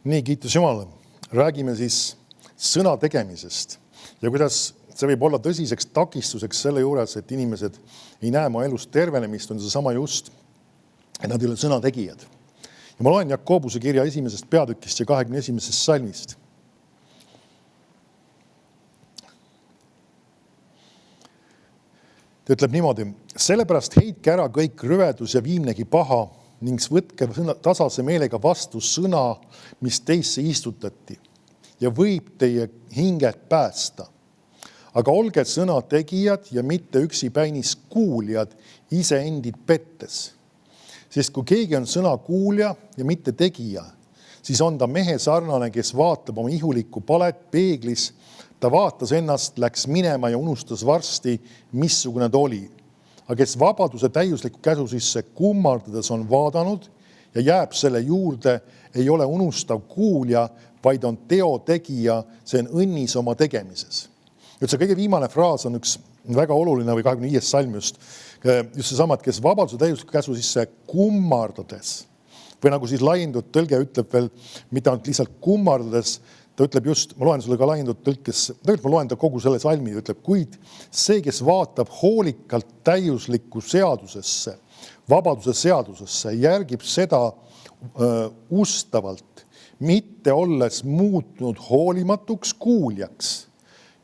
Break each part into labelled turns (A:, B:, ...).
A: Nii, kiitus Jumalale. Räägime siis sõna tegemisest ja kuidas see võib olla tõsiseks takistuseks selle juures, et inimesed ei näe oma elus tervenemist, on see sama just, et nad ei ole sõna tegijad. Ja ma loen Jakobuse kirja 1. peatükist ja 21. salmist. Ta ütleb niimoodi, sellepärast heitke ära kõik rüvedus ja viimnegi paha ning võtke tasase meelega vastu sõna, mis teisse istutati ja võib teie hinget päästa. Aga olge sõna tegijad ja mitte üksipäinis kuuljad ise endid pettes. Sest kui keegi on sõna kuulja ja mitte tegija, siis on ta mehe sarnane, kes vaatab oma ihulikku palet peeglis. Ta vaatas ennast, läks minema ja unustas varsti, missugune ta oli. Aga kes vabaduse täiusliku käsu sisse kummardades on vaadanud ja jääb selle juurde, ei ole unustav kuulja, vaid on teo tegija, see on õnnis oma tegemises. Nüüd see kõige viimane fraas on üks väga oluline või 25. salm just seesama, et kes vabaduse täiusliku käsu sisse kummardades või nagu siis laiendud tõlge ütleb veel, mitte ainult lihtsalt kummardades, ta ütleb just, ma loen sulle ka laiendud tõlkes, tegelikult ma loen ta kogu selle salmi, ütleb, kuid see, kes vaatab hoolikalt täiuslikku seadusesse, vabaduse seadusesse, järgib seda ustavalt, mitte olles muutnud hoolimatuks kuuljaks,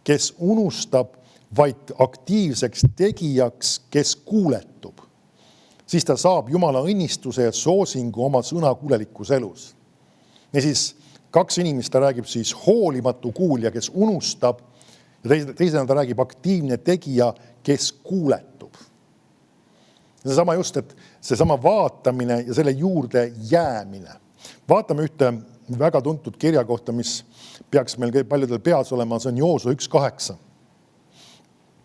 A: kes unustab, vaid aktiivseks tegijaks, kes kuuletub. Siis ta saab Jumala õnnistuse ja soosingu oma sõnakuulelikus elus. Ja siis kaks inimest ta räägib siis hoolimatu kuulja, kes unustab ja teisena ta räägib aktiivne tegija, kes kuuletub. Ja seesama just, et seesama vaatamine ja selle juurde jäämine. Vaatame ühte väga tuntud kirja kohta, mis peaks meil paljudel peas olema, see on Joosua 1.8.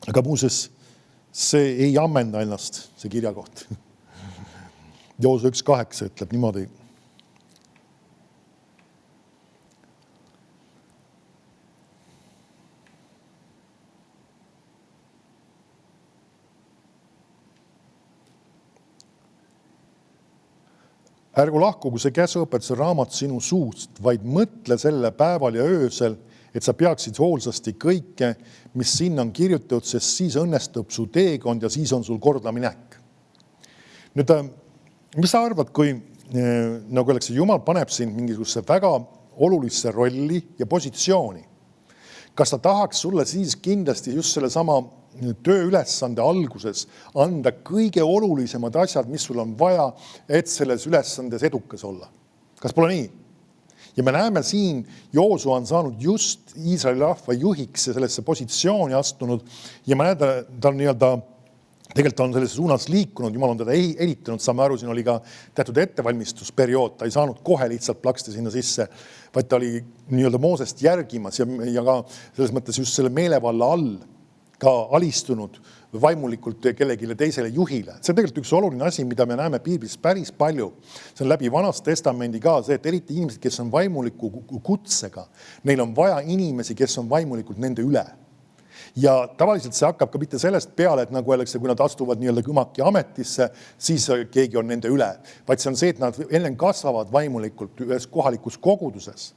A: Aga muuseas, see ei ammenda ennast, see kirja koht. Joosua 1.8 ütleb niimoodi. Ärgu lahkugu see käsuõpetuse raamat sinu suust, vaid mõtle selle päeval ja öösel, et sa peaksid hoolsasti kõike, mis sinna on kirjutatud, sest siis õnnestub su teekond ja siis on sul kordaminek. Nüüd, mis sa arvad, kui nagu oleks, Jumal paneb sind mingisugusesse väga olulisse rolli ja positsiooni? Kas ta tahaks sulle siis kindlasti just selle sama tööülesande alguses anda kõige olulisemad asjad, mis sul on vaja, et selles ülesandes edukas olla? Kas pole nii? Ja me näeme siin, Joosua on saanud just Iisraeli rahva juhiks ja sellesse positsiooni astunud ja me näeme, ta on nii-öelda, tegelikult on sellesse suunas liikunud, Jumal on teda ehitanud, saame aru, siin oli ka teatud ettevalmistusperiood, ta ei saanud kohe lihtsalt plaksta sinna sisse, vaid ta oli nii-öelda Moosest järgimas ja ka selles mõttes just selle meelevalla all ka alistunud vaimulikult kellegile teisele juhile. See on tegelikult üks oluline asi, mida me näeme Piiblis päris palju. See on läbi Vanast Testamendi ka see, et eriti inimesed, kes on vaimuliku kutsega, neil on vaja inimesi, kes on vaimulikult nende üle. Ja tavaliselt see hakkab ka mitte sellest peale, et nagu öeldakse, kui nad astuvad nii-öelda kõmaki ametisse, siis keegi on nende üle. Vaid see on see, et nad enne kasvavad vaimulikult ühes kohalikus koguduses.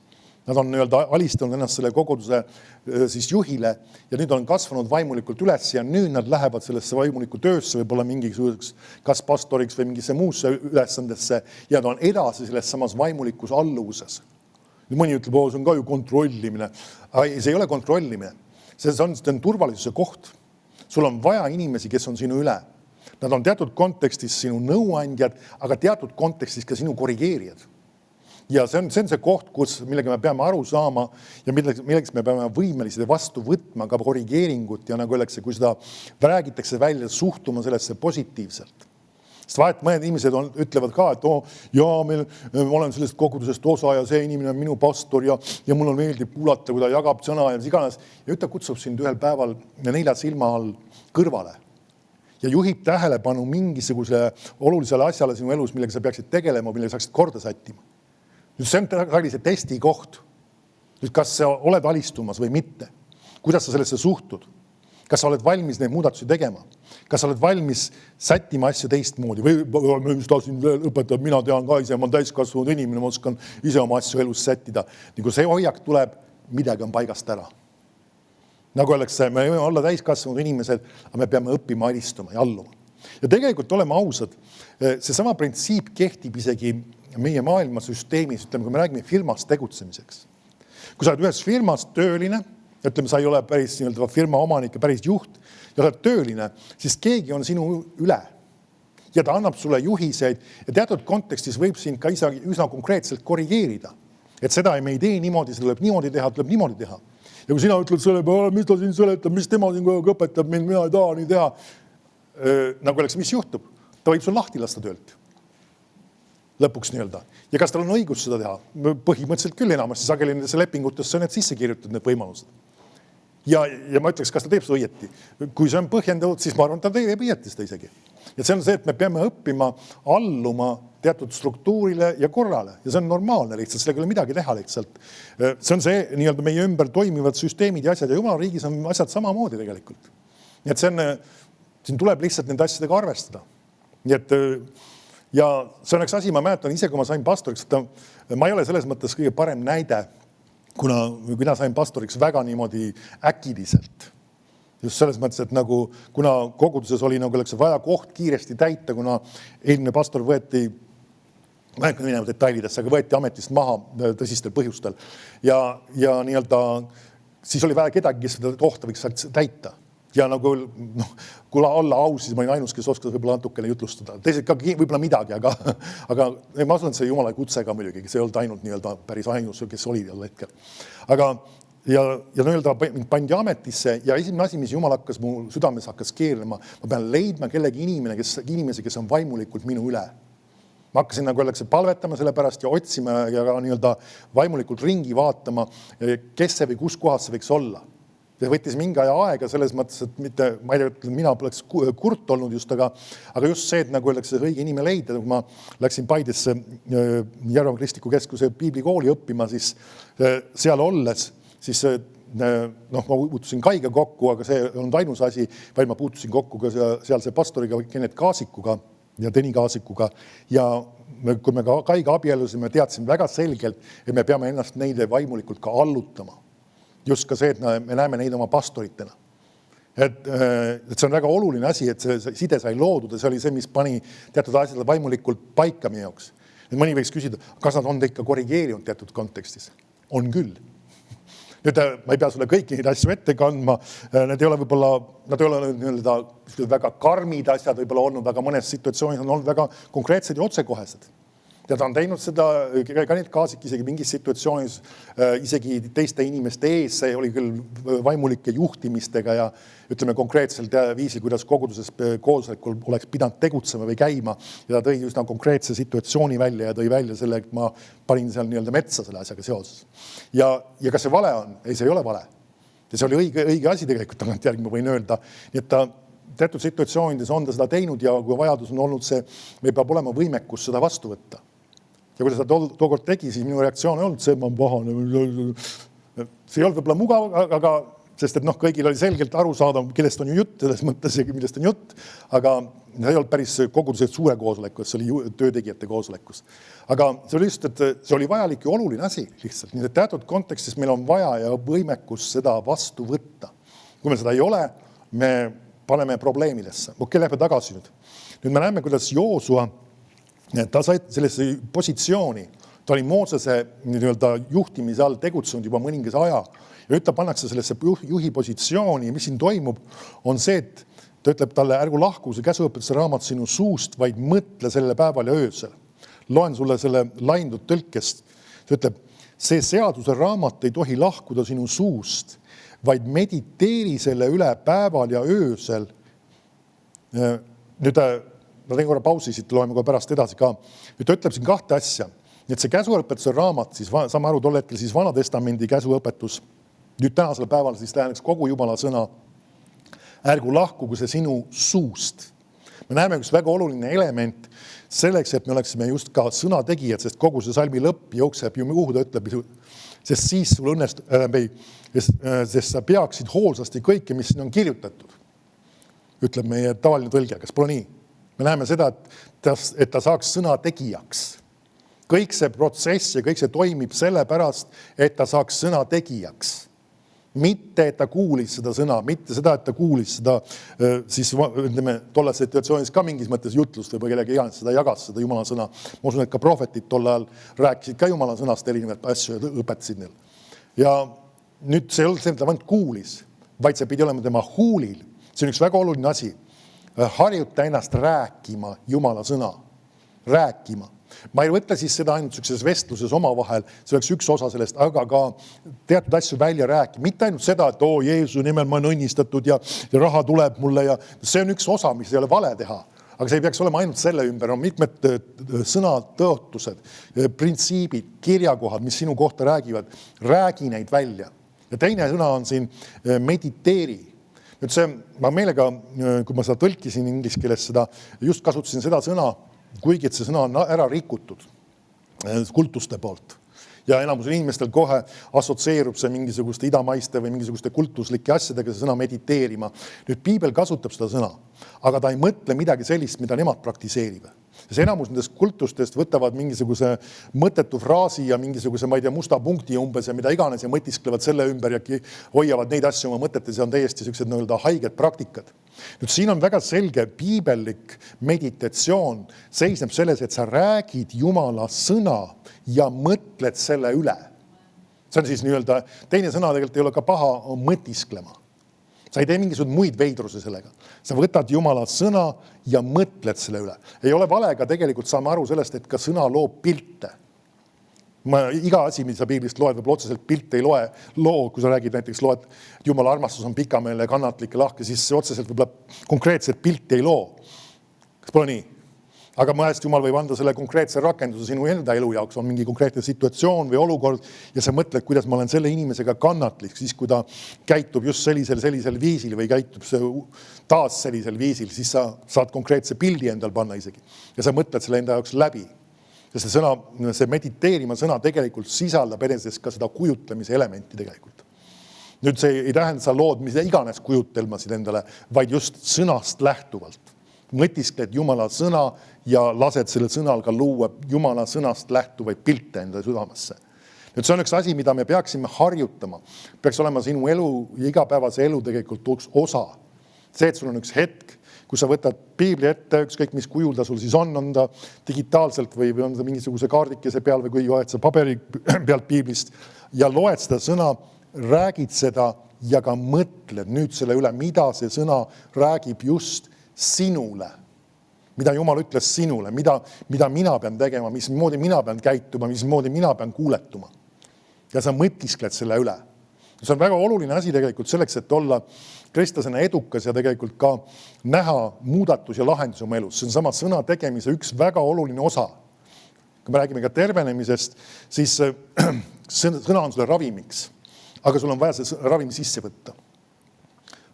A: Nad on nii-öelda alistanud ennast selle koguduse siis juhile ja nüüd on kasvanud vaimulikult üles ja nüüd nad lähevad sellesse vaimuliku töösse, võib-olla mingisuguseks kas pastoriks või mingisse muusse ülesandesse ja nad on edasi selles samas vaimulikus alluvuses. Mõni ütleb, see on ka ju kontrollimine. Aga see ei ole kontrollimine. See on turvalisuse koht. Sul on vaja inimesi, kes on sinu üle. Nad on teatud kontekstis sinu nõuandjad, aga teatud kontekstis ka sinu korrigeerijad. Ja see on see koht, millega me peame aru saama ja milleks me peame võimelised vastu võtma ka korrigeeringut ja nagu öeldakse, kui seda räägitakse välja, suhtuma sellesse positiivselt. Sest vahet mõned inimesed ütlevad ka, et ma olen sellest kogudusest osa ja see inimene on minu pastor ja mul on meeldib kuulata, kui ta jagab sõna ja mis iganes. Ja ta kutsub sind ühel päeval 4 silma all kõrvale ja juhib tähelepanu mingisuguse olulisele asjale sinu elus, millega sa peaksid tegelema, millega saaksid korda sättima. See on see testi koht. Kas sa oled alistumas või mitte? Kuidas sa sellesse suhtud? Kas sa oled valmis neid muudatusi tegema? Kas sa oled valmis sättima asju teistmoodi või mis ta siin õpetab, mina tean ka ise, ma olen täiskasvanud inimene, ma oskan ise oma asju elus sättida. Nagu see hoiak tuleb, midagi on paigast ära. Nagu öeldakse, me võime olla täiskasvanud inimesed, aga me peame õppima alistuma ja alluma. Ja tegelikult oleme ausad, seesama printsiip kehtib isegi meie maailmasüsteemis, ütleme, kui me räägime firmas tegutsemiseks. Kui sa oled ühes firmas tööline, ütleme, sa ei ole päris firma omanik ja päris juht, ja oled tööline, siis keegi on sinu üle. Ja ta annab sulle juhiseid ja teatud kontekstis võib sind ka üsna konkreetselt korrigeerida. Et seda me ei tee niimoodi, seda tuleb niimoodi teha. Ja kui sina ütled selle peale, mis ta siin seletab, mis tema siin õpetab mind, mina ei taha nii teha, nagu oleks, mis juhtub? Ta võib sul lahti lasta töölt. Lõpuks nii-öelda. Ja kas tal on õigus seda teha? Põhimõtteliselt küll enamasti sageli nendesse lepingutesse on need sisse kirjutatud need võimalused. Ja ma ütleks, kas ta teeb seda õieti. Kui see on põhjendatud, siis ma arvan, ta teeb õieti seda isegi. Ja see on see, et me peame õppima alluma teatud struktuurile ja korrale. Ja see on normaalne lihtsalt, sellega ei ole midagi teha lihtsalt. See on see nii-öelda meie ümber toimivad süsteemid ja asjad ja Jumala riigis on asjad samamoodi tegelikult. Nii et siin tuleb lihtsalt nende asjadega arvestada. Nii et ja see on üks asi, ma mäletan ise, kui ma sain pastoriks, et ma ei ole selles mõttes kõige parem näide, kuna mina sain pastoriks väga niimoodi äkiliselt. Just selles mõttes, et nagu, kuna koguduses oli nagu vaja koht kiiresti täita, kuna eelmine pastor võeti, ma ei minema detailidesse, aga võeti ametist maha tõsistel põhjustel. Ja nii-öelda, siis oli vaja kedagi, kes seda kohta võiks täita. Ja nagu, kui olla aus, siis ma olin ainus, kes oskas võib-olla natukene jutlustada. Teised ka võib-olla midagi, aga ma usun, et see Jumala kutse ka muidugi, see ei olnud ainult nii-öelda päris ainus, kes oli jälle hetkel. Aga ja nii-öelda pandi ametisse ja esimene asi, mis Jumal hakkas mu südames hakkas keerlema, ma pean leidma kellegi inimese, kes on vaimulikult minu üle. Ma hakkasin nagu öeldakse palvetama selle pärast ja otsima ja nii-öelda vaimulikult ringi vaatama, kes see või kus kohas see võiks olla. See võttis mingi aega selles mõttes, et mitte, ma ei tea, mina poleks kurt olnud just, aga just see, et nagu öeldakse õige inimene leida, kui ma läksin Paidesse Järva Kristliku Keskuse piiblikooli õppima, siis seal olles, siis ma puutusin Kaiga kokku, aga see on ainus asi, vaid ma puutusin kokku ka seal see pastoriga Kennet Kaasikuga ja Tõni Kaasikuga ja kui me Kaiga abielusime, teadsime väga selgelt, et me peame ennast neile vaimulikult ka allutama. Just ka see, et me näeme neid oma pastoritena. Et see on väga oluline asi, et see side sai loodud ja see oli see, mis pani teatud asjad vaimulikult paika meie jaoks. Mõni võiks küsida, kas nad on ikka korrigeerinud teatud kontekstis? On küll. Nüüd ma ei pea sulle kõiki neid asju ette kandma, nad ei ole väga karmid asjad võib-olla olnud, aga mõnes situatsioonis on olnud väga konkreetsed ja otsekohesed. Ja ta on teinud seda, ka need Kaasik isegi mingis situatsioonis, isegi teiste inimeste ees, see oli küll vaimulike juhtimistega ja ütleme konkreetselt viisil, kuidas koguduses koosolekul oleks pidanud tegutsema või käima ja ta tõi üsna konkreetse situatsiooni välja ja tõi välja selle, et ma panin seal nii-öelda metsa selle asjaga seoses. Ja kas see vale on? Ei, see ei ole vale. Ja see oli õige asi tegelikult, tagantjärgi ma võin öelda. Nii et ta teatud situatsioonides on ta seda teinud ja kui vajadus on olnud see, me peab olema võimekus seda vastu võtta. Ja kui ta tookord tegi, siis minu reaktsioon ei olnud see, ma on pahane. See ei olnud võib-olla mugav, aga sest et kõigil oli selgelt aru saada, kellest on ju jutt, selles mõttes, millest on jutt, aga see ei olnud päris koguduselt suure koosolekus, see oli töötegijate koosolekus. Aga see oli just, et see oli vajalik ja oluline asi lihtsalt. Nii et teatud kontekstis meil on vaja ja võimekus seda vastu võtta. Kui me seda ei ole, me paneme probleemidesse. Lähme tagasi nüüd. Nüüd me näeme, kuidas Joosua ta sai sellesse positsiooni, ta oli Moosese juhtimise all tegutsenud juba mõningase aja ja ta pannakse sellesse juhi positsiooni ja mis siin toimub, on see, et ta ütleb talle, ärgu lahku see käsuõpetuse raamat sinu suust, vaid mõtle selle päeval ja öösel. Loen sulle selle laindud tõlkest. Ta ütleb, see seaduse raamat ei tohi lahkuda sinu suust, vaid mediteeri selle üle päeval ja öösel. Nüüd ma teen korra pausi, siit loeme kohe pärast edasi ka. Nüüd ta ütleb siin kahte asja. Nii et see käsuõpetuse raamat, siis saame aru tol hetkel siis Vanatestamendi käsuõpetus. Nüüd tänasel päeval siis tähendaks kogu Jumala sõna. Ärgu lahkugu see sinu suust. Me näeme üks väga oluline element selleks, et me oleksime just ka sõnategijad, sest kogu see salmi lõpp jookseb ju kuhu ta ütleb, sest siis sul sest sa peaksid hoolsasti kõike, mis siin on kirjutatud. ütleb meie tavaline tõlge, kas pole nii? Me näeme seda, et ta saaks sõna tegijaks. Kõik see protsess ja kõik see toimib selle pärast, et ta saaks sõna tegijaks. Mitte, et ta kuulis seda sõna, mitte seda, et ta kuulis seda siis ütleme, tolles situatsioonis ka mingis mõttes jutlust või kellegi iganes seda jagas, seda Jumala sõna. Ma usun, et ka prohvetid tol ajal rääkisid ka Jumala sõnast erinevaid asju ja õpetasid neil. Ja nüüd see ei olnud see, mida ta kuulis, vaid see pidi olema tema huulil. See on üks väga oluline asi. Harjuta ennast rääkima Jumala sõna. Rääkima. Ma ei võtta siis seda ainult sellises vestluses omavahel, see oleks üks osa sellest, aga ka teatud asju välja rääkima. Mitte ainult seda, et Jeesuse nimel ma olen õnnistatud ja raha tuleb mulle ja see on üks osa, mis ei ole vale teha. Aga see ei peaks olema ainult selle ümber. On mitmed sõnatõotused, printsiibid, kirjakohad, mis sinu kohta räägivad. Räägi neid välja. Ja teine sõna on siin mediteeri. Nüüd see, ma meelega, kui ma seda tõlkisin inglise keeles seda, just kasutasin seda sõna, kuigi et see sõna on ära rikutud kultuste poolt. Ja enamusel inimestel kohe assotsieerub see mingisuguste idamaiste või mingisuguste kultuslike asjadega see sõna mediteerima. Nüüd Piibel kasutab seda sõna, aga ta ei mõtle midagi sellist, mida nemad praktiseerivad. See enamus nendest kultustest võtavad mingisuguse mõttetu fraasi ja mingisuguse, ma ei tea, musta punkti umbes ja mida iganes ja mõtisklevad selle ümber ja hoiavad neid asju oma mõtetes ja on täiesti sellised nii-öelda haiged praktikad. Nüüd siin on väga selge piibellik meditatsioon seisneb selles, et sa räägid Jumala sõna ja mõtled selle üle. See on siis nii-öelda, teine sõna tegelikult ei ole ka paha, on mõtisklema. Sa ei tee mingisugused muid veidruse sellega. Sa võtad Jumala sõna ja mõtled selle üle. Ei ole vale, aga tegelikult saame aru sellest, et ka sõna loob pilte. Iga asi, mida sa piiblist loed, võib otseselt pilte ei loo, kui sa räägid näiteks loed, et Jumala armastus on pikameelne, kannatlik ja lahke, siis see otseselt võib-olla konkreetset pilti ei loo. Kas pole nii? Aga mõnest Jumal võib anda selle konkreetse rakenduse sinu enda elu jaoks, on mingi konkreetne situatsioon või olukord ja sa mõtled, kuidas ma olen selle inimesega kannatlik, siis kui ta käitub just sellisel viisil või käitub see taas sellisel viisil, siis sa saad konkreetse pildi endal panna isegi. Ja sa mõtled selle enda jaoks läbi. Ja see mediteerima sõna tegelikult sisaldab enesest ka seda kujutlemise elementi tegelikult. Nüüd see ei tähenda, sa lood mida iganes kujutelmasid endale, vaid just sõnast lähtuvalt. Mõtiskled Jumala sõna ja lased selle sõnal ka luua Jumala sõnast lähtuvaid pilte enda südamesse. Nüüd see on üks asi, mida me peaksime harjutama. Peaks olema sinu elu ja igapäevase elu tegelikult üks osa. See, et sul on üks hetk, kui sa võtad piibli ette, ükskõik mis kujul ta sul siis on ta digitaalselt või on ta mingisuguse kaardikese peal või kui loed sa paberi pealt piiblist ja loed seda sõna, räägid seda ja ka mõtled nüüd selle üle, mida see sõna räägib just sinule, mida Jumal ütles sinule, mida mina pean tegema, mismoodi mina pean käituma, mismoodi mina pean kuuletuma. Ja sa mõtiskled selle üle. See on väga oluline asi tegelikult selleks, et olla kristlasena edukas ja tegelikult ka näha muudatus ja lahendus oma elus. See on sama sõna tegemise üks väga oluline osa. Kui me räägime ka tervenemisest, siis sõna on sulle ravimiks, aga sul on vaja see ravimi sisse võtta.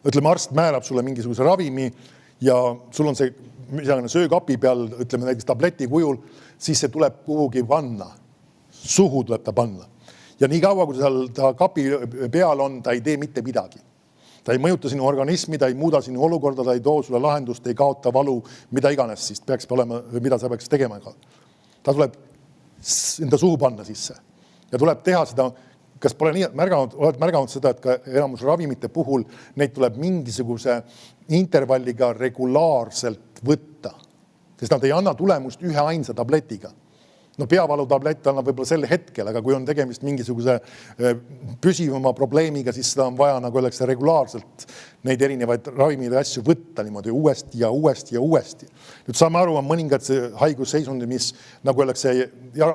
A: Ütleme, arst määrab sulle mingisuguse ravimi ja sul on see söökapi peal, ütleme näiteks tableti kujul, siis see tuleb kuhugi panna. Suhu tuleb ta panna. Ja nii kaua, kui ta kapi peal on, ta ei tee mitte midagi. Ta ei mõjuta sinu organismi, ta ei muuda sinu olukorda, ta ei too sulle lahendust, ei kaota valu, mida iganes siis peaks olema, mida sa peaks tegema. Ta tuleb enda suhu panna sisse ja tuleb teha seda. Kas pole nii, oled märganud seda, et ka enamus ravimite puhul neid tuleb mingisuguse intervalliga regulaarselt võtta, sest nad ei anna tulemust ühe ainsa tabletiga. No peavalu tablett annab võib-olla sel hetkel, aga kui on tegemist mingisuguse püsivama probleemiga, siis seda on vaja, nagu öeldakse, regulaarselt neid erinevaid ravimid ja asju võtta niimoodi uuesti ja uuesti ja uuesti. Nüüd saame aru, on mõningad haigusseisundi, mis, nagu öeldakse,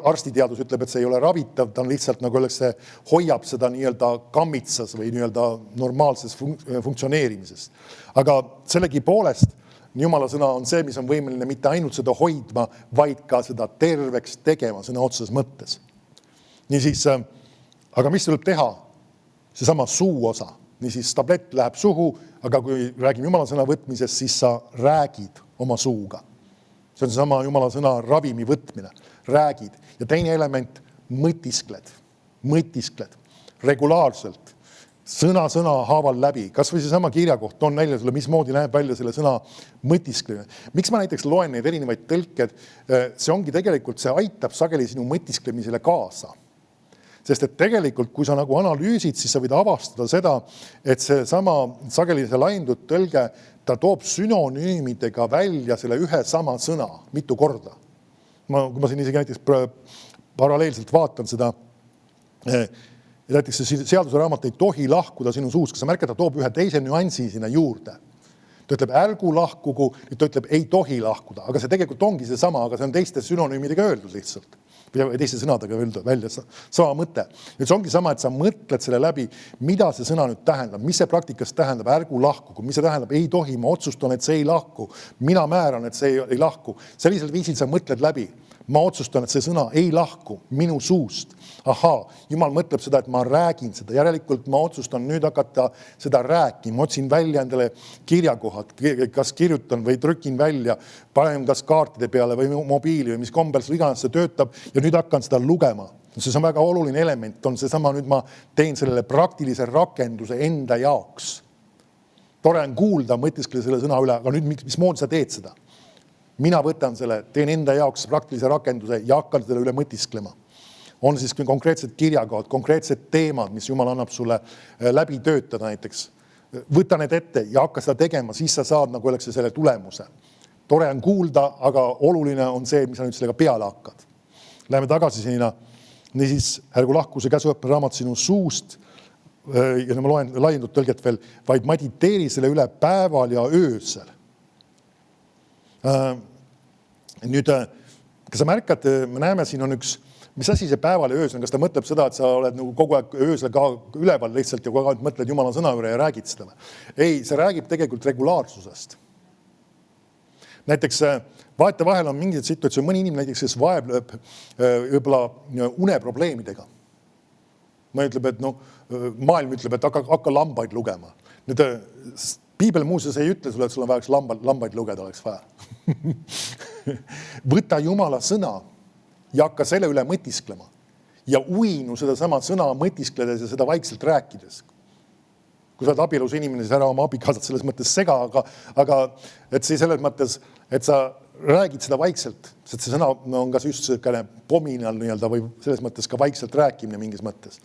A: arstiteadus ütleb, et see ei ole ravitav, ta on lihtsalt, nagu öeldakse, hoiab seda nii-öelda kammitsas või nii-öelda normaalses funktsioneerimises. Aga sellegi poolest Jumala sõna on see, mis on võimeline mitte ainult seda hoidma, vaid ka seda terveks tegema sõna otseses mõttes. Niisiis, aga mis tuleb teha? See sama suu osa. Niisiis, tablett läheb suhu, aga kui räägime Jumala sõna võtmisest, siis sa räägid oma suuga. See on sama Jumala sõna ravimi võtmine. Räägid. Ja teine element, mõtiskled regulaarselt. sõna haaval läbi, kas või seesama kirjakoht on välja sulle, mismoodi näeb välja selle sõna mõtisklemine. Miks ma näiteks loen neid erinevaid tõlked? See ongi tegelikult, see aitab sageli sinu mõtisklemisele kaasa. Sest et tegelikult, kui sa nagu analüüsid, siis sa võid avastada seda, et see sama sageli see laindud tõlge, ta toob sünonüümidega välja selle ühe sama sõna mitu korda. Kui ma siin isegi näiteks paralleelselt vaatan seda, näiteks see seaduseraamat ei tohi lahkuda sinu suus, kas sa märkad, ta toob ühe teise nüansi sinna juurde. Ta ütleb ärgu lahkugu, nüüd ta ütleb ei tohi lahkuda, aga see tegelikult ongi see sama, aga see on teiste sünonüümidega öeldud lihtsalt. Või teiste sõnadega öeldud välja sama mõte. Nüüd see ongi sama, et sa mõtled selle läbi, mida see sõna nüüd tähendab, mis see praktikas tähendab, ärgu lahkugu, mis see tähendab, ei tohi, ma otsustan, et see ei lahku, mina määran, et see ei lahku. Sellisel viisil sa mõtled läbi. Ma otsustan, et see sõna ei lahku minu suust. Ahaa, Jumal mõtleb seda, et ma räägin seda. Järelikult ma otsustan nüüd hakata seda rääkima. Otsin välja endale kirjakohad, kas kirjutan või trükin välja, panen kas kaartide peale või mobiili või mis kombel iganes see töötab ja nüüd hakkan seda lugema. See on väga oluline element. On seesama, nüüd ma teen sellele praktilise rakenduse enda jaoks. Tore on kuulda, mõtiskle selle sõna üle, aga nüüd mismoodi sa teed seda? Mina võtan selle, teen enda jaoks praktilise rakenduse ja hakkan selle üle mõtisklema. On siis konkreetsed kirjakohad, konkreetsed teemad, mis Jumal annab sulle läbi töötada näiteks. Võta need ette ja hakka seda tegema, siis sa saad nagu öeldakse selle tulemuse. Tore on kuulda, aga oluline on see, mis sa nüüd sellega peale hakkad. Läheme tagasi sinna. Niisiis, ärgu lahku see käsuõppe raamat sinu suust ja ma loen laiendud tõlget veel, vaid mediteeri selle üle päeval ja öösel. Nüüd, kas sa märkad, me näeme, siin on üks, mis asi see päeval ja öösel, kas ta mõtleb seda, et sa oled nagu kogu aeg öösel ka üleval lihtsalt ja kogu aeg mõtled Jumala sõna üle ja räägid seda? Ei, see räägib tegelikult regulaarsusest. Näiteks vahetevahel on mingid situatsioon, mõni inimene näiteks, kes vaebleb võib-olla uneprobleemidega. Ma ütleb, et maailm ütleb, et hakka lambaid lugema. Nüüd, Piibel muuseas ei ütle sulle, et sul on vaja lambaid lugeda, oleks vaja. Võta Jumala sõna ja hakka selle üle mõtisklema ja uinu seda sama sõna mõtiskledes ja seda vaikselt rääkides. Kui sa oled abielus inimene, siis ära oma abikaasat selles mõttes sega, aga et see selles mõttes, et sa räägid seda vaikselt, sest see sõna on kas just selline pominal nii-öelda või selles mõttes ka vaikselt rääkimine mingis mõttes.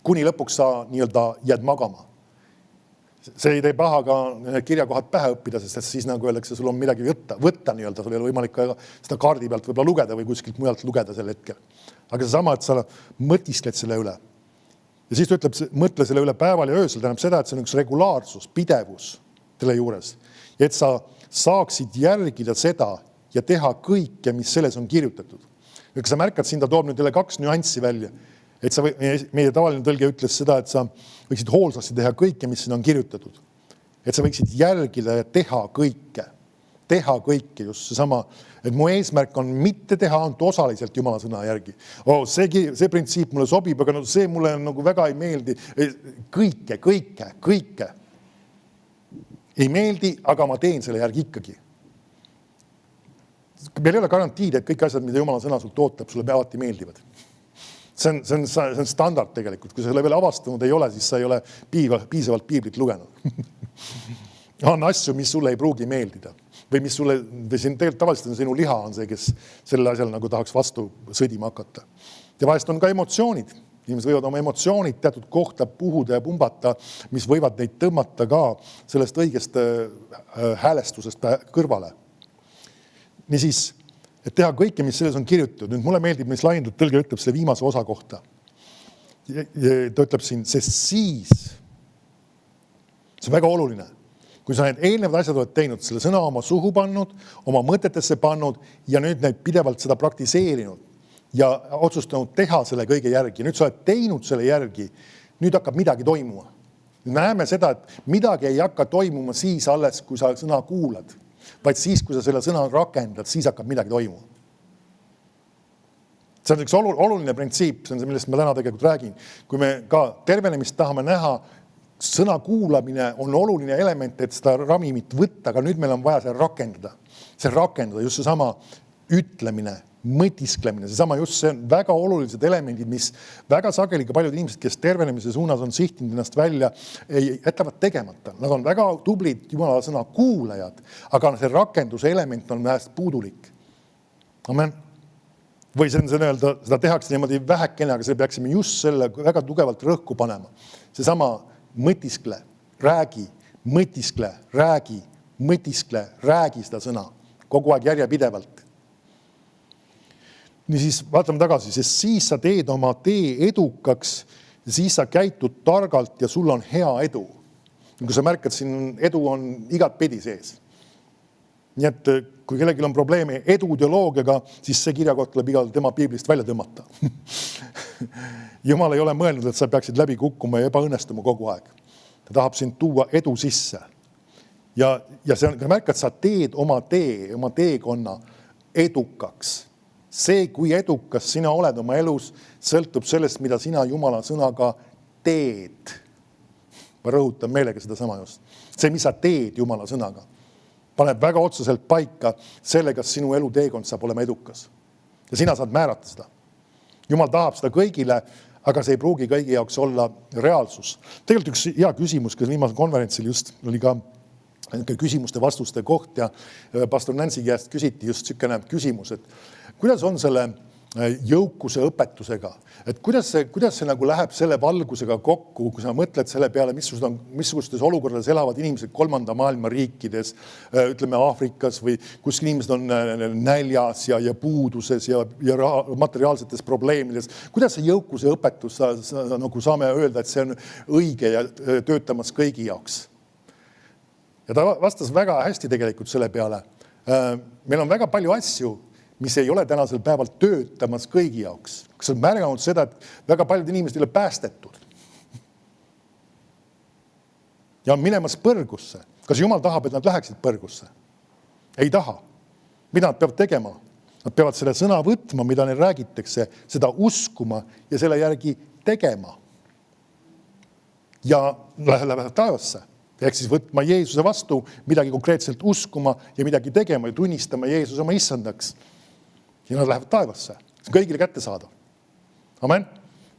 A: Kuni lõpuks sa nii-öelda jääd magama. See ei tee paha ka kirjakohad pähe õppida, sest siis nagu öeldakse, sul on midagi võtta nii-öelda, sul ei ole võimalik ka seda kaardi pealt võib-olla lugeda või kuskilt mujalt lugeda sel hetkel. Aga see sama, et sa mõtiskled selle üle. Ja siis ta ütleb, mõtle selle üle päeval ja öösel, tähendab seda, et see on üks regulaarsus, pidevus selle juures. Ja et sa saaksid järgida seda ja teha kõike, mis selles on kirjutatud. Ja kui sa märkad, siin ta toob nüüd 2 nüanssi välja. Et sa meie tavaline tõlge ütles seda, et sa võiksid hoolsasti teha kõike, mis siin on kirjutatud. Et sa võiksid järgida ja teha kõike. Teha kõike just seesama, et mu eesmärk on mitte teha ainult osaliselt Jumala sõna järgi. See printsiip mulle sobib, aga see mulle nagu väga ei meeldi. Kõike. Ei meeldi, aga ma teen selle järgi ikkagi. Meil ei ole garantiid, et kõik asjad, mida Jumala sõna sult ootab, sulle alati meeldivad. See on standard tegelikult. Kui sa selle veel avastanud ei ole, siis sa ei ole piisavalt piiblit lugenud. On asju, mis sulle ei pruugi meeldida. Või mis sulle, või siin tegelikult tavaliselt on sinu liha on see, kes selle asjal nagu tahaks vastu sõdima hakata. Ja vahest on ka emotsioonid. Inimesed võivad oma emotsioonid teatud kohta puhuda ja pumbata, mis võivad neid tõmmata ka sellest õigest häälestusest kõrvale. Niisiis, et teha kõike, mis selles on kirjutatud. Nüüd mulle meeldib, mis laiendud tõlge ütleb selle viimase osa kohta. Ta ütleb siin, sest siis, see on väga oluline, kui sa need eelnevad asjad oled teinud, selle sõna oma suhu pannud, oma mõtetesse pannud ja nüüd neid pidevalt seda praktiseerinud ja otsustanud teha selle kõige järgi. Nüüd sa oled teinud selle järgi, nüüd hakkab midagi toimuma. Me näeme seda, et midagi ei hakka toimuma siis alles, kui sa sõna kuulad, vaid siis, kui sa selle sõna rakendad, siis hakkab midagi toimuma. See on üks oluline printsiip, see on see, millest ma täna tegelikult räägin. Kui me ka tervenemist tahame näha, sõna kuulamine on oluline element, et seda ravimit võtta, aga nüüd meil on vaja see rakendada. See rakendada, just see sama ütlemine, mõtisklemine, seesama just, see on väga olulised elemendid, mis väga sageli ka paljud inimesed, kes tervenemise suunas on sihtinud ennast välja, jätavad tegemata. Nad on väga tublid Jumala sõna kuulajad, aga see rakenduse element on vähest puudulik. Amen. Või see on öelda, seda tehakse niimoodi vähekene, aga see peaksime just selle väga tugevalt rõhku panema. Seesama mõtiskle, räägi, mõtiskle, räägi, mõtiskle, räägi seda sõna kogu aeg järjepidevalt. Nii siis vaatame tagasi, sest siis sa teed oma tee edukaks ja siis sa käitud targalt ja sul on hea edu. Kui sa märkad, siin edu on igat pidi sees. Nii et kui kellelgi on probleemi eduideoloogiaga, siis see kirjakoht tuleb igal tema piiblist välja tõmmata. Jumal ei ole mõelnud, et sa peaksid läbi kukkuma ja ebaõnnestuma kogu aeg. Ta tahab sind tuua edu sisse. Ja see on, kui märkad, sa teed oma teekonna edukaks. See, kui edukas sina oled oma elus, sõltub sellest, mida sina Jumala sõnaga teed. Ma rõhutan meelega seda sama just. See, mis sa teed Jumala sõnaga, paneb väga otseselt paika selle, kas sinu elu teekond saab olema edukas. Ja sina saad määrata seda. Jumal tahab seda kõigile, aga see ei pruugi kõigi jaoks olla reaalsus. Tegelikult üks hea küsimus, kes viimasel konverentsil just oli ka küsimuste vastuste koht ja pastor Nancy käest küsiti just sükene küsimus, et kuidas on selle jõukuse õpetusega, et kuidas see nagu läheb selle valgusega kokku, kui sa mõtled selle peale, missugustes olukordades elavad inimesed 3. maailma riikides, ütleme Aafrikas või kus inimesed on näljas ja puuduses ja materiaalsetes probleemides. Kuidas see jõukuse õpetus nagu saame öelda, et see on õige ja töötamas kõigi jaoks? Ja ta vastas väga hästi tegelikult selle peale. Meil on väga palju asju, mis ei ole tänasel päeval töötamas kõigi jaoks. Kas on märganud seda, et väga paljud inimesed ei ole päästetud? Ja on minemas põrgusse. Kas Jumal tahab, et nad läheksid põrgusse? Ei taha. Mida nad peavad tegema? Nad peavad selle sõna võtma, mida neil räägitakse, seda uskuma ja selle järgi tegema. Ja lähevad taevasse. Ehk siis võtma Jeesuse vastu, midagi konkreetselt uskuma ja midagi tegema ja tunnistama Jeesus oma issandaks. Ja nad lähevad taevasse. See on kõigile kätte saada. Amen.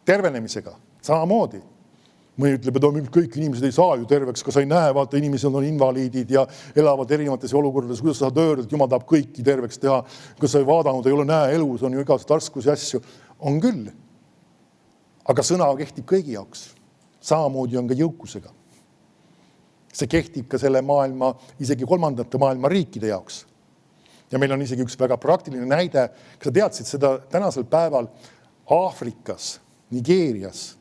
A: Tervenemisega. Samamoodi. Mõni ütleb, et kõik inimesed ei saa ju terveks, kas ei näe, vaata inimesed on invaliidid ja elavad erinevates olukordades. Kuidas sa saad öelda, et Jumal tahab kõiki terveks teha? Kas sa ei vaadanud, ei ole näe elus, on ju igast arskusi asju. On küll. Aga sõna kehtib kõigi jaoks. Samamoodi on ka jõukusega. See kehtib ka selle maailma, isegi 3. maailma riikide jaoks. Ja meil on isegi üks väga praktiline näide. Kas sa teadsid seda tänasel päeval Aafrikas, Nigeerias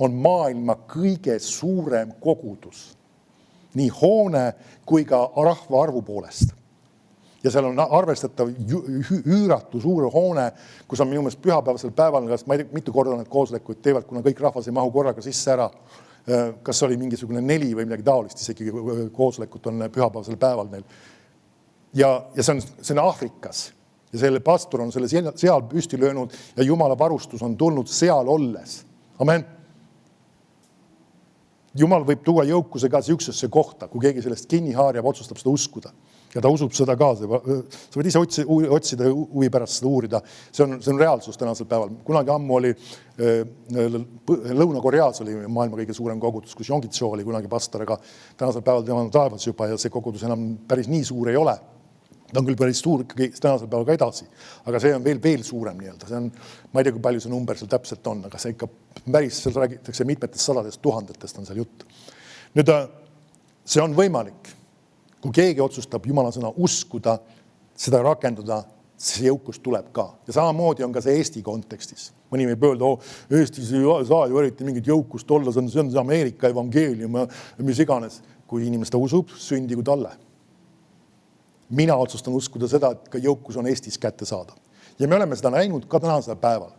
A: on maailma kõige suurem kogudus. Nii hoone kui ka rahva arvu poolest. Ja seal on arvestatav üüratu suure hoone, kus on minu meelest pühapäevasel päeval, ma ei tea, mitu korda need koosolekuid teevad, kuna kõik rahvas ei mahu korraga sisse ära. Kas oli mingisugune 4 või midagi taolist, isegi koosolekut on pühapäevasel päeval neil. Ja see on Aafrikas. Ja selle pastor on selle seal püsti löönud ja Jumala varustus on tulnud seal olles. Amen. Jumal võib tuua jõukuse ka üksesse kohta, kui keegi sellest kinni haarjab, otsustab seda uskuda. Ja ta usub seda ka. Sa võid ise otsida huvi pärast seda uurida. See on reaalsus tänasel päeval. Kunagi ammu oli Lõuna-Koreas oli maailma kõige suurem kogudus, kus Jongitso oli kunagi pastor, aga tänasel päeval tema on taevas juba ja see kogudus enam päris nii suur ei ole. Ta on küll päris suur tänasel päeval ka edasi, aga see on veel suurem nii-öelda. See on, ma ei tea, kui palju see number seal täpselt on, aga see ikka päris, seal räägitakse mitmetest sadadest tuhandetest on seal jutt. Nüüd, see on võimalik. Kui keegi otsustab Jumala sõna uskuda, seda rakendada, see jõukus tuleb ka. Ja samamoodi on ka see Eesti kontekstis. Mõni võib öelda, Eestis ei saa ju eriti mingit jõukust olla, see on Ameerika evangeelium ja mis iganes. Kui inimene seda usub, sündigu talle. Mina otsustan uskuda seda, et ka jõukus on Eestis kätte saada. Ja me oleme seda näinud ka tänasel päeval.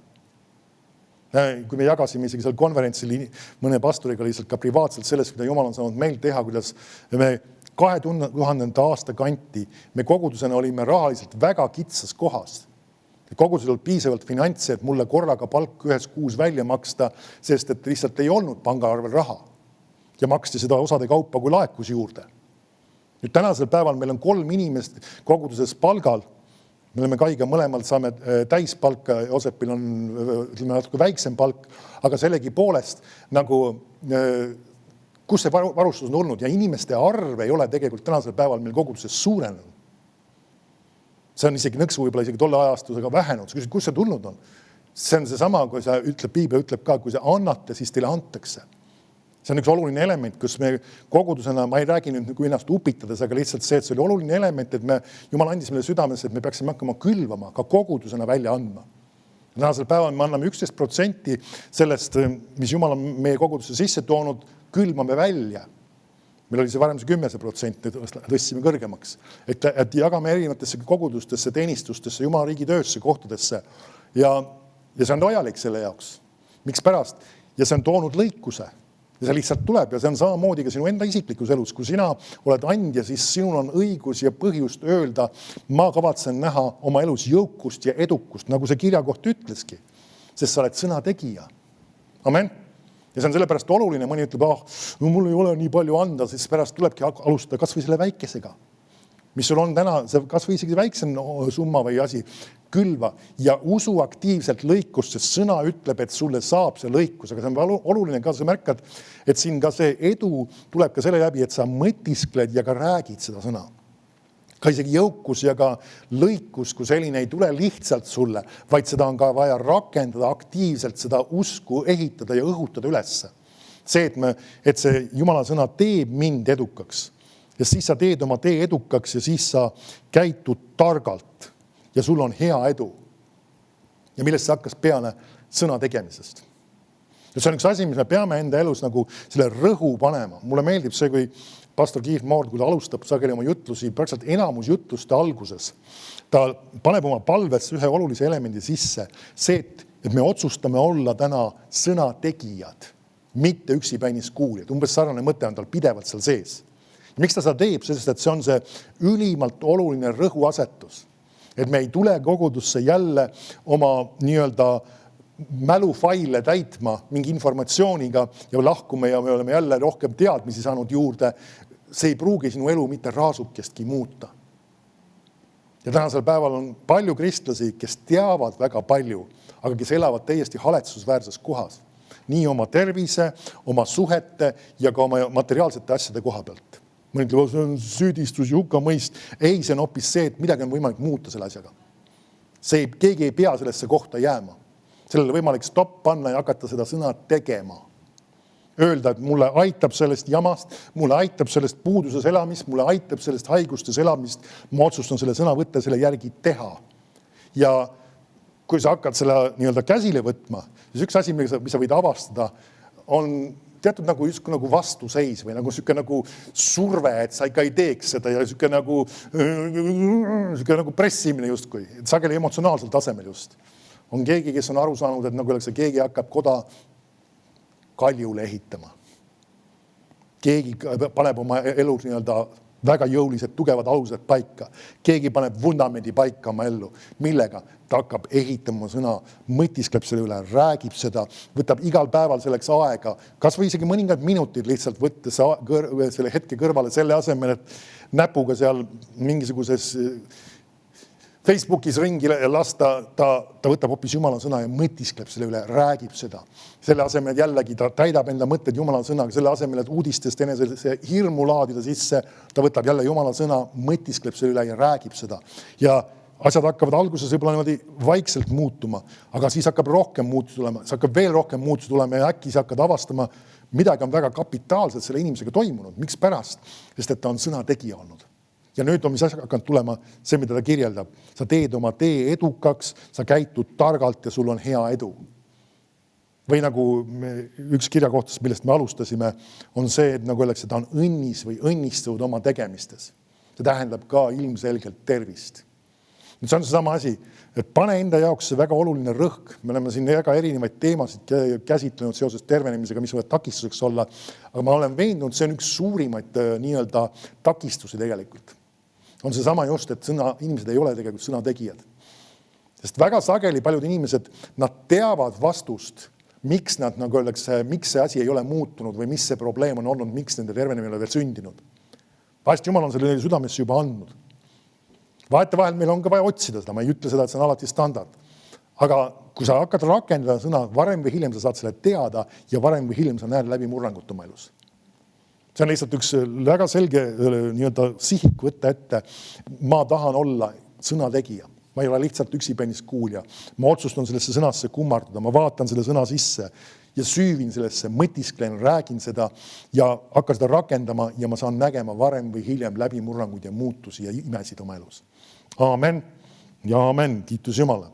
A: Kui me jagasime isegi seal konverentsil mõne pastoriga lihtsalt ka privaatselt sellest, mida Jumal on saanud meil teha, kuidas me 2000. aasta kanti me kogudusena olime rahaliselt väga kitsas kohas. Kogudusel oli piisavalt finantse, et mulle korraga palk 1 kuus välja maksta, sest et lihtsalt ei olnud pangaarvel raha. Ja maksti seda osade kaupa, kui laekus juurde. Nüüd tänasel päeval meil on 3 inimest koguduses palgal Me oleme Kaiga mõlemalt saame täispalka, Josepil on natuke väiksem palk, aga sellegi poolest nagu kus see varustus on olnud ja inimeste arv ei ole tegelikult tänasel päeval meil koguduses suurenenud. See on isegi nõksu võib-olla isegi tolle ajastusega vähenud. Kus see tulnud on? See on see sama, kui sa ütleb, Piibel ütleb ka, kui sa annate, siis teile antakse. See on üks oluline element, kus me kogudusena, ma ei räägi nüüd nagu ennast upitades, aga lihtsalt see, et see oli oluline element, et Jumal andis meile südamesse, et me peaksime hakkama külvama, ka kogudusena välja andma. Tänasel päeval me anname 11% sellest, mis Jumal on meie kogudusse sisse toonud, külmame välja. Meil oli see varem see 10%, tõstsime kõrgemaks. Et jagame erinevatesse kogudustesse, teenistustesse, Jumala riigi töösse, kohtadesse. Ja see on vajalik selle jaoks. Miks pärast? Ja see on toonud lõikuse. Ja see lihtsalt tuleb ja see on samamoodi ka sinu enda isiklikus elus. Kui sina oled andja, siis sinul on õigus ja põhjust öelda, ma kavatsen näha oma elus jõukust ja edukust, nagu see kirjakoht ütleski, sest sa oled sõna tegija. Amen. Ja see on sellepärast oluline, mõni ütleb, no mul ei ole nii palju anda, siis pärast tulebki alustada kas või selle väikesega. Mis sul on täna, kas või isegi väiksem summa või asi, külva ja usu aktiivselt lõikust, sest sõna ütleb, et sulle saab see lõikus, aga see on oluline ka, sa märkad, et siin ka see edu tuleb ka selle läbi, et sa mõtiskled ja ka räägid seda sõna. Ka isegi jõukus ja ka lõikus, kui selline ei tule lihtsalt sulle, vaid seda on ka vaja rakendada aktiivselt, seda usku ehitada ja õhutada ülesse. See, et see Jumala sõna teeb mind edukaks ja siis sa teed oma tee edukaks ja siis sa käitud targalt ja sul on hea edu. Ja millest see hakkas peale sõna tegemisest. Ja see on üks asi, mis me peame enda elus nagu selle rõhu panema. Mulle meeldib see, kui pastor Keith Moore, kui ta alustab sageli oma jutlusi, praktiliselt enamus jutluste alguses, ta paneb oma palvesse ühe olulise elemendi sisse. See, et me otsustame olla täna sõna tegijad, mitte üksipäinis kuulijad. Umbes sarnane mõte on tal pidevalt seal sees. Ja miks ta seda teeb? Sest, et see on see ülimalt oluline rõhuasetus. Et me ei tule kogudusse jälle oma nii-öelda mälufaile täitma mingi informatsiooniga ja lahkume ja me oleme jälle rohkem teadmisi saanud juurde. See ei pruugi sinu elu mitte raasukestki muuta. Ja tänasel päeval on palju kristlasi, kes teavad väga palju, aga kes elavad täiesti haletsusväärses kohas. Nii oma tervise, oma suhete ja ka oma materiaalsete asjade koha pealt. Mõni ütleb, see on süüdistus ja hukkamõist. Ei, see on hoopis see, et midagi on võimalik muuta selle asjaga. Keegi ei pea sellesse kohta jääma. Sellele võimalik stopp panna ja hakata seda sõna tegema. Öelda, et mulle aitab sellest jamast, mulle aitab sellest puuduses elamist, mulle aitab sellest haigustes elamist. Ma otsustan selle sõna võtta selle järgi teha. Ja kui sa hakkad selle nii-öelda käsile võtma, siis üks asi, mis sa võid avastada, on teatud nagu vastuseis või nagu surve, et sa ikka ei teeks seda ja nagu pressimine justkui. Sageli emotsionaalsel tasemel just. On keegi, kes on aru saanud, et nagu oleks keegi hakkab koda kaljule ehitama. Keegi paneb oma elus nii-öelda väga jõulised, tugevad alused paika. Keegi paneb vundamendi paika oma ellu. Millega? Ta hakkab ehitama sõna, mõtiskleb selle üle, räägib seda, võtab igal päeval selleks aega, kas või isegi mõningad minutid lihtsalt võttes selle hetke kõrvale selle asemel, et näpuga seal mingisuguses Facebookis ringi lasta, ta võtab hoopis Jumala sõna ja mõtiskleb selle üle, räägib seda. Selle asemel, et jällegi ta täidab enda mõtted Jumala sõnaga, selle asemel, et uudistest enese hirmu laadida sisse, ta võtab jälle Jumala sõna, mõtiskleb selle üle ja räägib seda. Ja asjad hakkavad alguses võib-olla niimoodi vaikselt muutuma, aga siis hakkab rohkem muutus tulema, siis hakkab veel rohkem muutus tulema ja äkki sa hakkad avastama, midagi on väga kapitaalselt selle inimesega toimunud. Miks pärast? Sest et ta on sõna tegija olnud. Ja nüüd on mis asja hakkanud tulema see, mida ta kirjeldab. Sa teed oma tee edukaks, sa käitud targalt ja sul on hea edu. Või nagu üks kirjakohtas, millest me alustasime, on see, et nagu öeldakse, ta on õnnis või õnnistunud oma tegemistes. See tähendab ka ilmselgelt tervist. Nüüd see on see sama asi, et pane enda jaoks see väga oluline rõhk. Me oleme siin väga erinevaid teemasid käsitlenud seoses tervenemisega, mis võivad takistuseks olla. Aga ma olen veendunud, see on üks suurimaid nii-öelda takistusi tegelikult. On see sama just, et inimesed ei ole tegelikult sõna tegijad. Sest väga sageli paljud inimesed, nad teavad vastust, miks nad, nagu öeldakse, miks see asi ei ole muutunud või mis see probleem on olnud, miks nende tervenemine ei ole veel sündinud. Vahest Jumal on selle südamesse juba andnud. Vahetevahel meil on ka vaja otsida seda, ma ei ütle seda, et see on alati standard. Aga kui sa hakkad rakendada sõna, varem või hiljem sa saad selle teada ja varem või hiljem sa näed läbi murrangut oma elus. See on lihtsalt üks väga selge sihik võtta ette. Ma tahan olla sõnategija. Ma ei ole lihtsalt üksipennist kuulja. Ma otsustan sellesse sõnasse kummardada, ma vaatan selle sõna sisse ja süüvin sellesse, mõtisklen, räägin seda ja hakkan seda rakendama ja ma saan nägema varem või hiljem läbi murranguid ja muutusi ja imesid oma elus. Aamen ja aamen, kiitus Jumala.